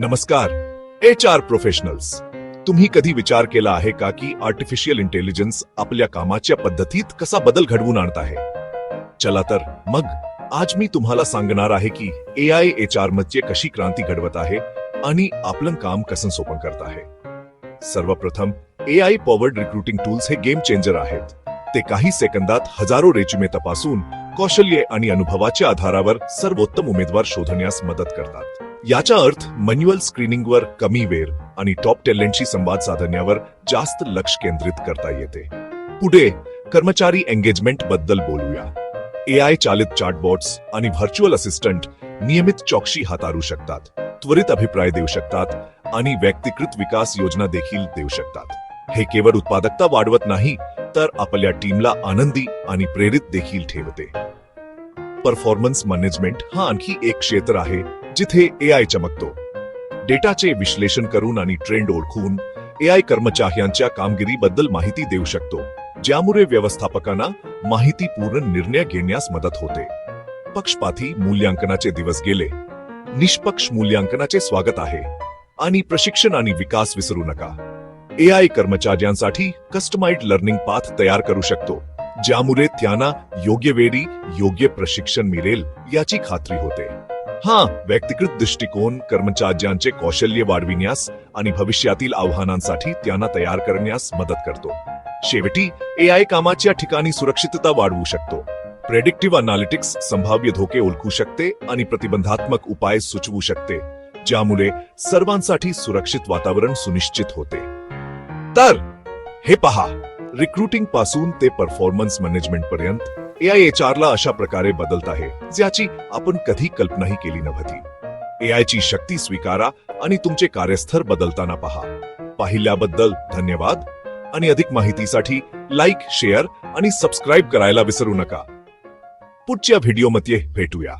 नमस्कार HR professionals. तुम्ही कधी विचार केला आहे का की आर्टिफिशियल इंटेलिजन्स आपल्या कामाच्या पद्धतीत कसा बदल घडवून आणत आहे? चला तर मग आज मी तुम्हाला सांगणार आहे की AI HR मध्ये कशी क्रांती घडवत आहे आणि आपलं काम कसं सोपं करत आहे. सर्वप्रथम AI पॉवर्ड रिक्रुटिंग टूल्स हे गेम चेंजर आहेत. ते काही सेकंदात हजारो रेज्युमे तपासून कौशल्य आणि अनुभवाच्या आधारावर सर्वोत्तम उमेदवार शोधण्यास मदत करतात. याचा अर्थ मॅन्युअल स्क्रीनिंगवर कमी वेळ आणि टॉप टॅलेंटशी संवाद साधण्यावर जास्त लक्ष केंद्रित करता येते. पुढे कर्मचारी एंगेजमेंट बद्दल बोलूया. AI चालित चॅटबॉट्स आणि व्हर्च्युअल असिस्टंट नियमित चौकशी हाताळू शकतात, त्वरित अभिप्राय देऊ शकतात आणि व्यक्तिकृत विकास योजना देखील देऊ शकतात. हे केवळ उत्पादकता वाढवत नाही तर आपल्या टीमला आनंदी आणि प्रेरित देखील ठेवते. परफॉर्मन्स मॅनेजमेंट हा आणखी एक क्षेत्र आहे जिथे AI चमकतो. डेटाचे विश्लेषण करून आणि ट्रेंड ओळखून AI कर्मचाऱ्यांच्या कामगिरीबद्दल माहिती देऊ शकतो, ज्यामुळे व्यवस्थापकांना माहितीपूर्ण निर्णय घेण्यास मदत होते. पक्षपाती मूल्यांकनाचे दिवस गेले. निष्पक्ष मूल्यांकनाचे स्वागत आहे आणि प्रशिक्षण आणि विकास विसरू नका. AI कर्मचाऱ्यांसाठी कस्टमाइज्ड लर्निंग पाथ तयार करू शकतो, ज्यामुळे त्यांना योग्य वेळी योग्य प्रशिक्षण मिळेल याची खात्री होते. व्यक्तिगत दृष्टिकोन कर्मचाऱ्यांचे कौशल्य वाढविण्यास आणि भविष्यातील आव्हानांसाठी त्यांना तयार करण्यास मदत करतो. शेवटी AI कामाच्या ठिकाणी सुरक्षितता वाढवू शकतो. प्रेडिक्टिव्ह अनालिटिक्स संभाव्य धोके ओळखू शकते आणि प्रतिबंधात्मक उपाय सुचवू शकते, ज्यामुळे सर्वांसाठी सुरक्षित वातावरण सुनिश्चित होते. तर हे पहा, रिक्रुटिंग पासून ते परफॉर्मन्स मॅनेजमेंट पर्यंत AI HR ला अशा प्रकारे बदलत आहे ज्याची आपण कधी कल्पनाही केली नव्हती. AI ची शक्ती स्वीकारा आणि तुमचे कार्यस्थळ बदलताना पहा. पाहिल्याबद्दल धन्यवाद आणि अधिक माहितीसाठी लाईक, शेअर आणि सबस्क्राईब करायला विसरू नका. पुढच्या व्हिडिओमध्ये भेटूया.